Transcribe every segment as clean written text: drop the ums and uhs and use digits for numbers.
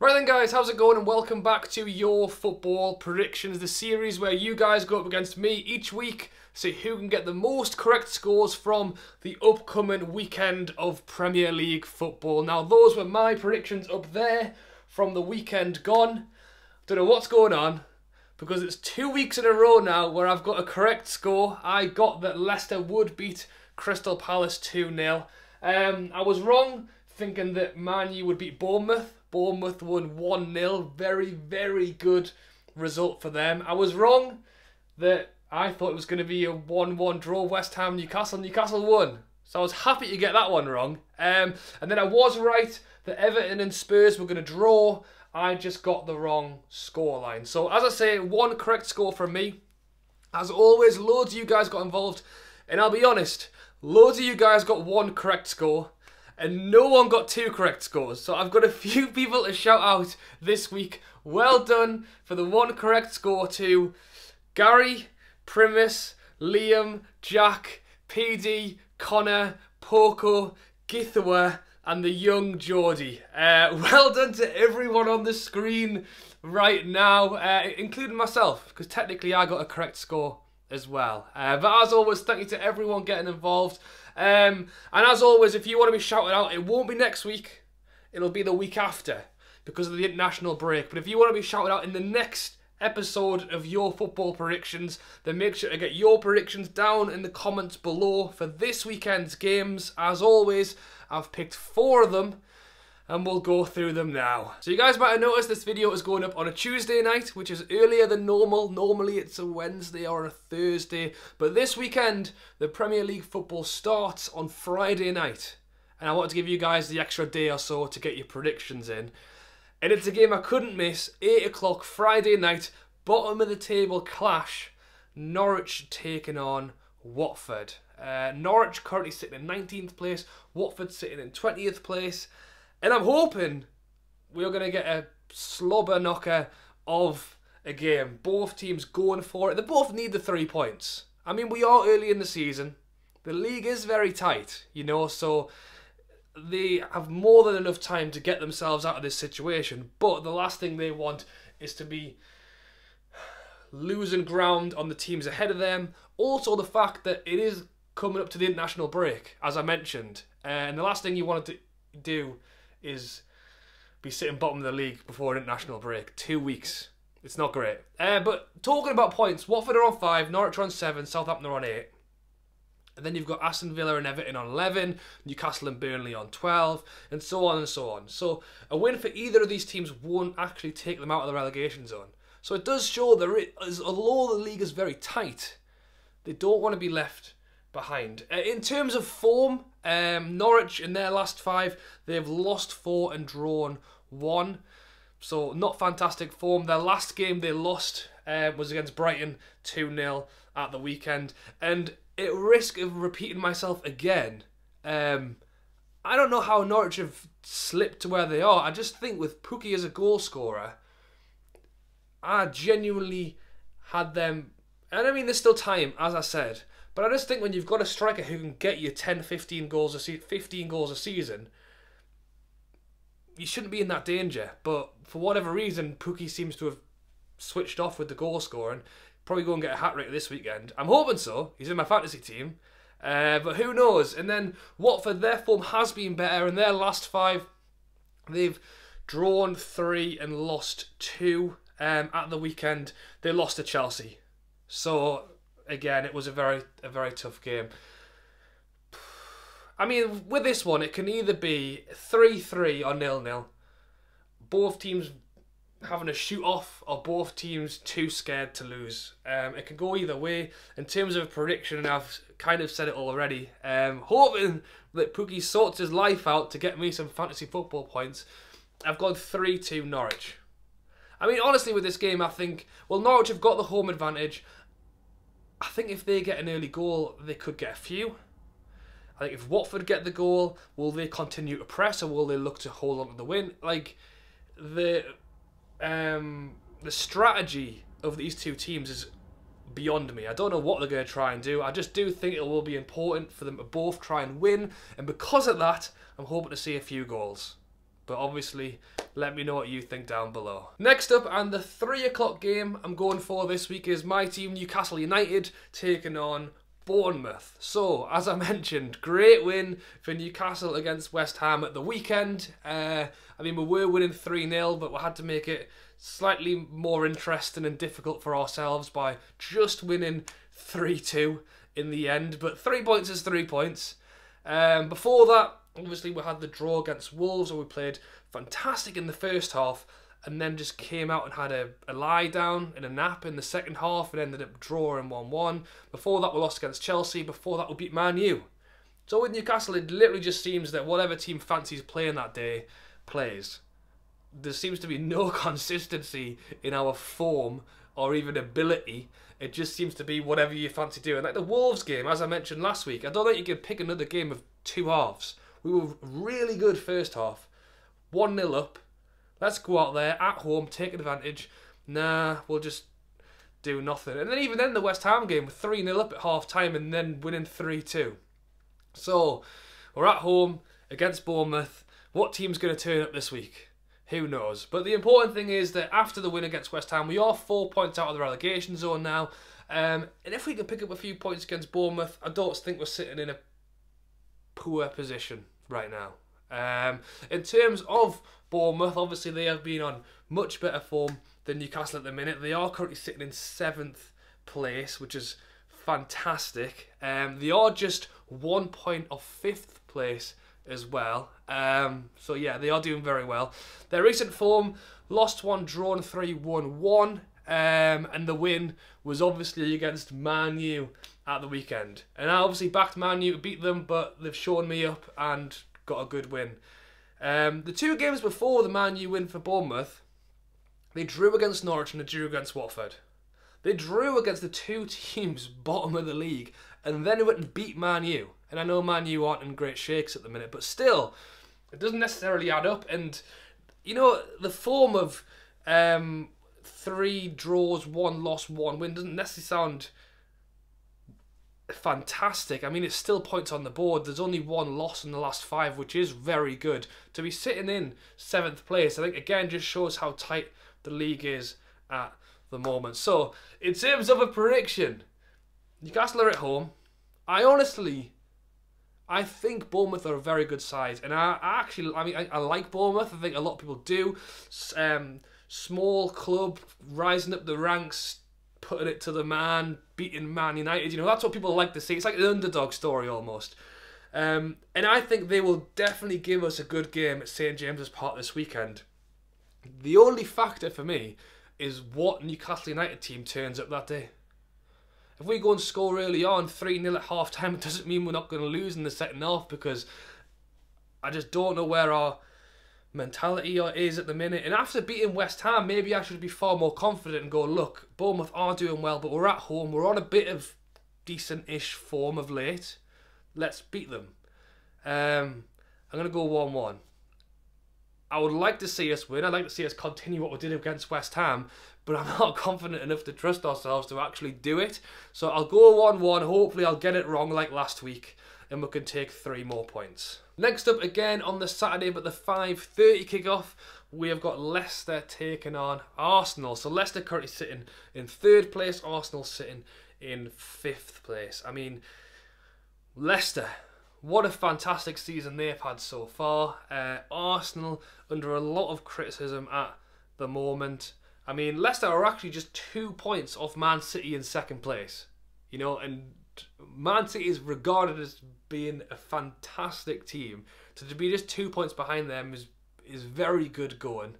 Right then guys, how's it going and welcome back to Your Football Predictions, the series where you guys go up against me each week, see who can get the most correct scores from the upcoming weekend of Premier League football. Now those were my predictions up there from the weekend gone. Don't know what's going on because it's 2 weeks in a row now where I've got a correct score. I got that Leicester would beat Crystal Palace 2-0. I was wrong thinking that Man U would beat Bournemouth. Bournemouth won 1-0. Very, very good result for them. I was wrong that I thought it was going to be a 1-1 draw. West Ham, Newcastle. Newcastle won. So I was happy to get that one wrong. And then I was right that Everton and Spurs were going to draw. I just got the wrong scoreline. So as I say, one correct score from me. As always, loads of you guys got involved. And I'll be honest, loads of you guys got one correct score. And no one got two correct scores. So I've got a few people to shout out this week. Well done for the one correct score to Gary, Primus, Liam, Jack, PD, Connor, Poco, Githawa, and the young Geordie. Well done to everyone on the screen right now, including myself, because technically I got a correct score as well. But as always, thank you to everyone getting involved. And as always, if you want to be shouted out, it won't be next week. It'll be the week after because of the international break. But if you want to be shouted out in the next episode of Your Football Predictions, then make sure to get your predictions down in the comments below for this weekend's games. As always, I've picked 4 of them and we'll go through them now. So you guys might have noticed this video is going up on a Tuesday night, which is earlier than normal. Normally it's a Wednesday or a Thursday, but this weekend the Premier League football starts on Friday night, and I want to give you guys the extra day or so to get your predictions in. And it's a game I couldn't miss, 8 o'clock Friday night, bottom of the table clash, Norwich taking on Watford. Norwich currently sitting in 19th place, Watford sitting in 20th place. And I'm hoping we're going to get a slobber knocker of a game. Both teams going for it. They both need the 3 points. I mean, we are early in the season. The league is very tight, you know, so they have more than enough time to get themselves out of this situation. But the last thing they want is to be losing ground on the teams ahead of them. Also, the fact that it is coming up to the international break, as I mentioned. And the last thing you want to do is be sitting bottom of the league before an international break. 2 weeks. It's not great. But talking about points, Watford are on 5, Norwich are on 7, Southampton are on 8. And then you've got Aston Villa and Everton on 11, Newcastle and Burnley on 12, and so on and so on. So a win for either of these teams won't actually take them out of the relegation zone. So it does show that although the league is very tight, they don't want to be left behind. In terms of form, Norwich in their last 5, they've lost 4 and drawn 1. So not fantastic form. Their last game they lost was against Brighton 2-0 at the weekend. And at risk of repeating myself again, I don't know how Norwich have slipped to where they are. I just think with Pukki as a goal scorer, I genuinely had them, and I mean there's still time, as I said, but I just think when you've got a striker who can get you 10, 15 goals a season, you shouldn't be in that danger. But for whatever reason, Pukki seems to have switched off with the goal scoring. Probably go and get a hat-trick this weekend. I'm hoping so. He's in my fantasy team. But who knows? And then Watford, their form has been better. In their last 5, they've drawn 3 and lost 2. At the weekend, they lost to Chelsea. So again, it was a very tough game. I mean, with this one, it can either be 3-3 or 0-0. Both teams having a shoot off, or both teams too scared to lose. It can go either way. In terms of prediction, and I've kind of said it already, hoping that Pukki sorts his life out to get me some fantasy football points, I've gone 3-2 Norwich. I mean, honestly, with this game, I think, well, Norwich have got the home advantage. I think if they get an early goal, they could get a few. I think if Watford get the goal, will they continue to press, or will they look to hold on to the win? Like, the strategy of these two teams is beyond me. I don't know what they're going to try and do. I just do think it will be important for them to both try and win, and because of that, I'm hoping to see a few goals. But obviously, let me know what you think down below. Next up, and the 3 o'clock game I'm going for this week is my team, Newcastle United, taking on Bournemouth. So, as I mentioned, great win for Newcastle against West Ham at the weekend. I mean, we were winning 3-0, but we had to make it slightly more interesting and difficult for ourselves by just winning 3-2 in the end. But 3 points is 3 points. Before that, obviously, we had the draw against Wolves, where we played fantastic in the first half, and then just came out and had a lie down and a nap in the second half and ended up drawing 1-1. Before that, we lost against Chelsea. Before that, we beat Man U. So with Newcastle, it literally just seems that whatever team fancies playing that day plays. There seems to be no consistency in our form or even ability. It just seems to be whatever you fancy doing. Like the Wolves game, as I mentioned last week, I don't think you could pick another game of 2 halves. We were really good first half. 1-0 up. Let's go out there at home, take advantage. Nah, we'll just do nothing. And then even then, the West Ham game, 3-0 up at half time and then winning 3-2. So, we're at home against Bournemouth. What team's going to turn up this week? Who knows? But the important thing is that after the win against West Ham, we are 4 points out of the relegation zone now. And if we can pick up a few points against Bournemouth, I don't think we're sitting in a poor position right now. In terms of Bournemouth, obviously they have been on much better form than Newcastle at the minute. They are currently sitting in 7th place, which is fantastic. They are just 1 point off 5th place as well. So yeah, they are doing very well. Their recent form, lost 1, drawn 3, won 1. And the win was obviously against Man U at the weekend. And I obviously backed Man U to beat them, but they've shown me up and got a good win. The 2 games before the Man U win for Bournemouth, they drew against Norwich and they drew against Watford. They drew against the 2 teams bottom of the league and then went and beat Man U. And I know Man U aren't in great shakes at the minute, but still, it doesn't necessarily add up. And, you know, the form of 3 draws, 1 loss, 1 win doesn't necessarily sound fantastic. I mean, it's still points on the board. There's only 1 loss in the last 5, which is very good. To be sitting in 7th place, I think, again, just shows how tight the league is at the moment. So, in terms of a prediction, Newcastle are at home. I think Bournemouth are a very good side. And I like Bournemouth. I think a lot of people do. Small club, rising up the ranks, putting it to the man, beating Man United. You know, that's what people like to see. It's like an underdog story almost. And I think they will definitely give us a good game at St James's Park this weekend. The only factor for me is what Newcastle United team turns up that day. If we go and score early on, 3-0 at half time, it doesn't mean we're not going to lose in the second half, because I just don't know where our mentality is at the minute. And after beating West Ham, maybe I should be far more confident and go, look, Bournemouth are doing well, but we're at home, we're on a bit of decent-ish form of late. Let's beat them. I'm going to go 1-1. I would like to see us win. I'd like to see us continue what we did against West Ham, but I'm not confident enough to trust ourselves to actually do it. So I'll go 1-1. Hopefully I'll get it wrong like last week, and we can take 3 more points. Next up, again on the Saturday, but the 5:30 kickoff, we have got Leicester taking on Arsenal. So Leicester currently sitting in 3rd place, Arsenal sitting in 5th place. I mean, Leicester, what a fantastic season they've had so far. Arsenal under a lot of criticism at the moment. I mean, Leicester are actually just 2 points off Man City in 2nd place. You know, and Man City is regarded as being a fantastic team. So to be just 2 points behind them is very good going.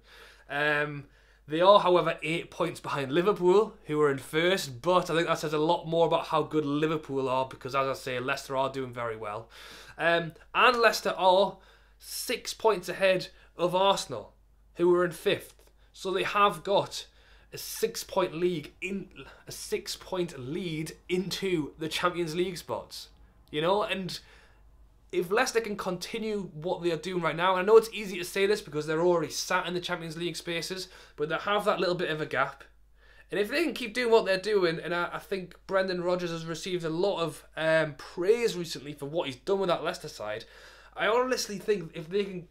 They are, however, 8 points behind Liverpool, who are in 1st, but I think that says a lot more about how good Liverpool are, because, as I say, Leicester are doing very well. And Leicester are 6 points ahead of Arsenal, who are in 5th. So they have got a 6-point lead into the Champions League spots. You know, and if Leicester can continue what they are doing right now, and I know it's easy to say this because they're already sat in the Champions League spaces, but they have that little bit of a gap. And if they can keep doing what they're doing, and I think Brendan Rodgers has received a lot of praise recently for what he's done with that Leicester side, I honestly think if they can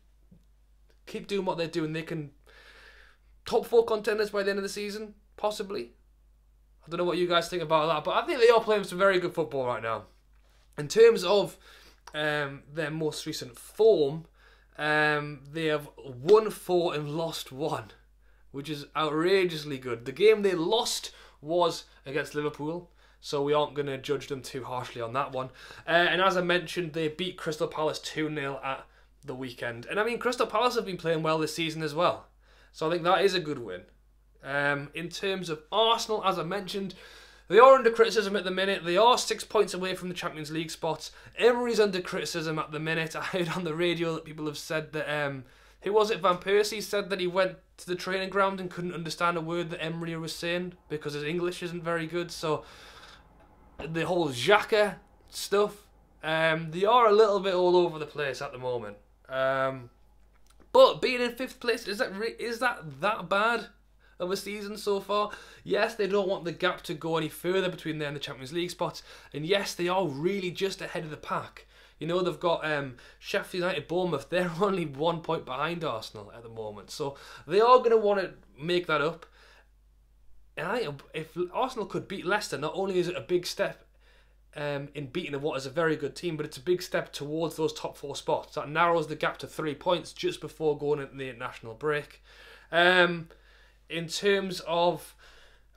keep doing what they're doing, they can top 4 contenders by the end of the season, possibly. I don't know what you guys think about that, but I think they are playing some very good football right now. In terms of their most recent form, they have won 4 and lost 1, which is outrageously good. The game they lost was against Liverpool, so we aren't going to judge them too harshly on that one. And as I mentioned, they beat Crystal Palace 2-0 at the weekend. And I mean, Crystal Palace have been playing well this season as well, so I think that is a good win. In terms of Arsenal, as I mentioned, they are under criticism at the minute. They are 6 points away from the Champions League spots. Emery's under criticism at the minute. I heard on the radio that people have said that, who was it, Van Persie said that he went to the training ground and couldn't understand a word that Emery was saying because his English isn't very good. So the whole Xhaka stuff, they are a little bit all over the place at the moment. But being in 5th place, is that bad of a season so far? Yes, they don't want the gap to go any further between them and the Champions League spots, and yes, they are really just ahead of the pack. You know, they've got Sheffield United, Bournemouth, they're only 1 point behind Arsenal at the moment, so they are going to want to make that up. And I think if Arsenal could beat Leicester, not only is it a big step in beating what is a very good team, but it's a big step towards those top 4 spots. That narrows the gap to 3 points just before going into the international break. In terms of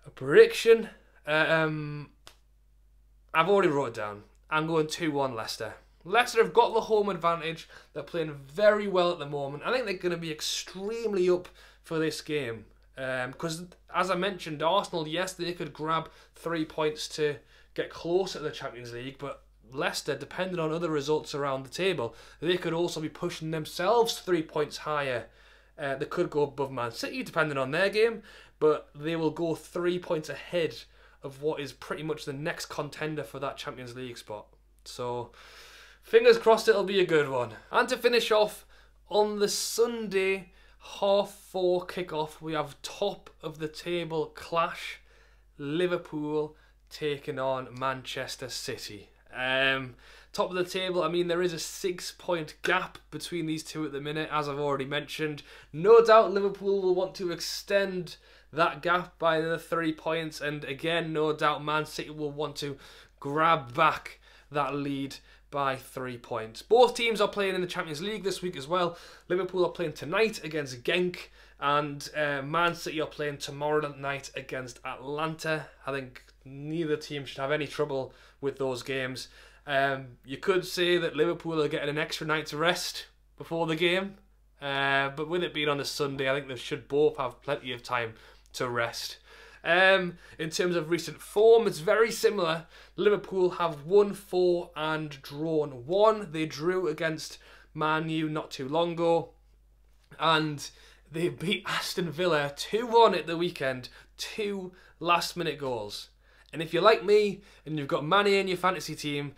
a prediction, I've already wrote it down. I'm going 2-1 Leicester. Leicester have got the home advantage. They're playing very well at the moment. I think they're going to be extremely up for this game. Because, as I mentioned, Arsenal, yes, they could grab 3 points to get closer to the Champions League, but Leicester, depending on other results around the table, they could also be pushing themselves 3 points higher. They could go above Man City, depending on their game, but they will go 3 points ahead of what is pretty much the next contender for that Champions League spot. So, fingers crossed it'll be a good one. And to finish off, on the Sunday 4:30 kickoff, we have top of the table clash, Liverpool taking on Manchester City. Top of the table, I mean, there is a 6 point gap between these two at the minute, as I've already mentioned. No doubt Liverpool will want to extend that gap by another 3 points, and again, no doubt Man City will want to grab back that lead by 3 points. Both teams are playing in the Champions League this week as well. Liverpool are playing tonight against Genk, and Man City are playing tomorrow night against Atlanta. I think neither team should have any trouble with those games. You could say that Liverpool are getting an extra night's rest before the game, but with it being on a Sunday, I think they should both have plenty of time to rest. In terms of recent form, it's very similar. Liverpool have won 4 and drawn 1. They drew against Man U not too long ago, and they beat Aston Villa 2-1 at the weekend. 2 last-minute goals. And if you're like me and you've got Mane in your fantasy team,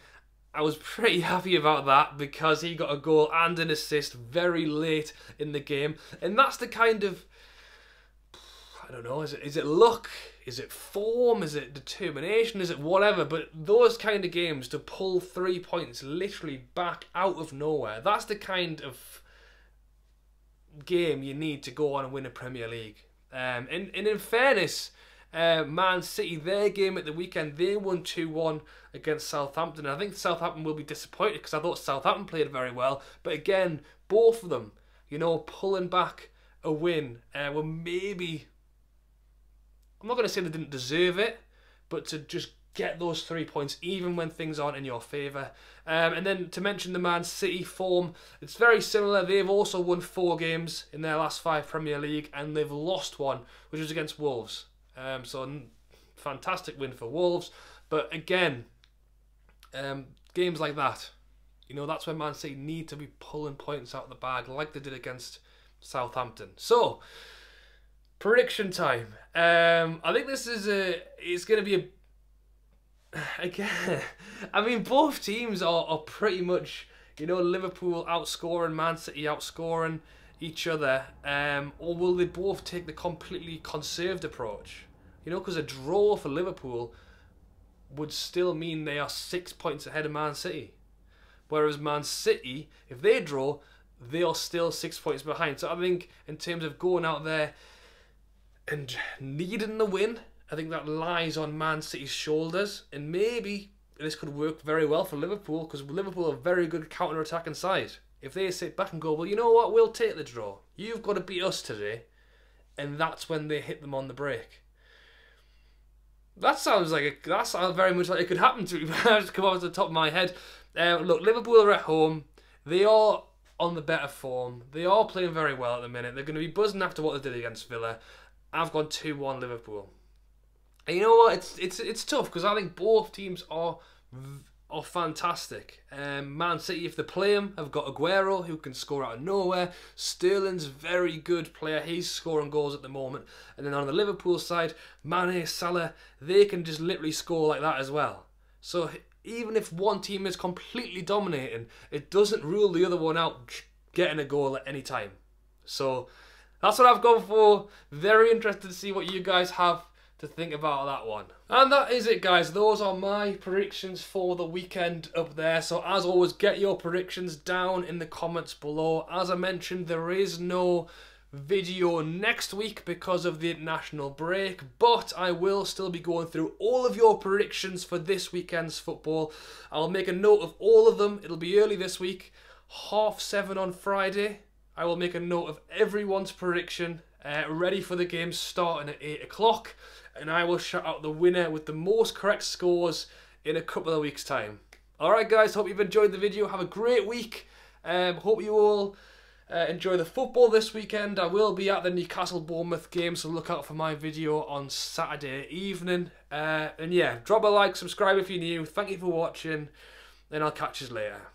I was pretty happy about that because he got a goal and an assist very late in the game. And that's the kind of, I don't know, is it luck? Is it form? Is it determination? Is it whatever? But those kind of games, to pull 3 points literally back out of nowhere, that's the kind of game you need to go on and win a Premier League. And in fairness, Man City, their game at the weekend, they won 2-1 against Southampton. I think Southampton will be disappointed because I thought Southampton played very well. But again, both of them, you know, pulling back a win, were maybe, I'm not going to say they didn't deserve it, but to just get those 3 points even when things aren't in your favour. And then to mention the Man City form, it's very similar. They've also won 4 games in their last 5 Premier League, and they've lost 1, which was against Wolves. So fantastic win for Wolves. But again, games like that, you know, that's when Man City need to be pulling points out of the bag like they did against Southampton. So, prediction time. I think this is it's going to be again, I mean, both teams are pretty much, you know, Liverpool outscoring, Man City outscoring each other, or will they both take the completely conserved approach? You know, because a draw for Liverpool would still mean they are 6 points ahead of Man City. Whereas Man City, if they draw, they are still 6 points behind. So I think in terms of going out there and needing the win, I think that lies on Man City's shoulders. And maybe this could work very well for Liverpool, because Liverpool are a very good counter-attacking side. If they sit back and go, well, you know what, we'll take the draw. You've got to beat us today. And that's when they hit them on the break. That sounds very much like it could happen to me. Just come off the top of my head. Look, Liverpool are at home. They are on the better form. They are playing very well at the minute. They're going to be buzzing after what they did against Villa. I've gone 2-1 Liverpool. And you know what? It's tough, because I think both teams are fantastic. Man City, if they play him, have got Aguero, who can score out of nowhere. Sterling's very good player. He's scoring goals at the moment. And then on the Liverpool side, Mane, Salah, they can just literally score like that as well. So even if one team is completely dominating, it doesn't rule the other one out getting a goal at any time. So that's what I've gone for. Very interested to see what you guys have to think about that one. And that is it, guys. Those are my predictions for the weekend up there. So as always, get your predictions down in the comments below. As I mentioned, there is no video next week because of the international break, but I will still be going through all of your predictions for this weekend's football. I'll make a note of all of them. It'll be early this week, 7:30 on Friday. I will make a note of everyone's prediction, ready for the game starting at 8 o'clock. And I will shout out the winner with the most correct scores in a couple of weeks' time. Alright guys, hope you've enjoyed the video. Have a great week. Hope you all enjoy the football this weekend. I will be at the Newcastle Bournemouth game, so look out for my video on Saturday evening. And yeah, drop a like, subscribe if you're new. Thank you for watching, and I'll catch you later.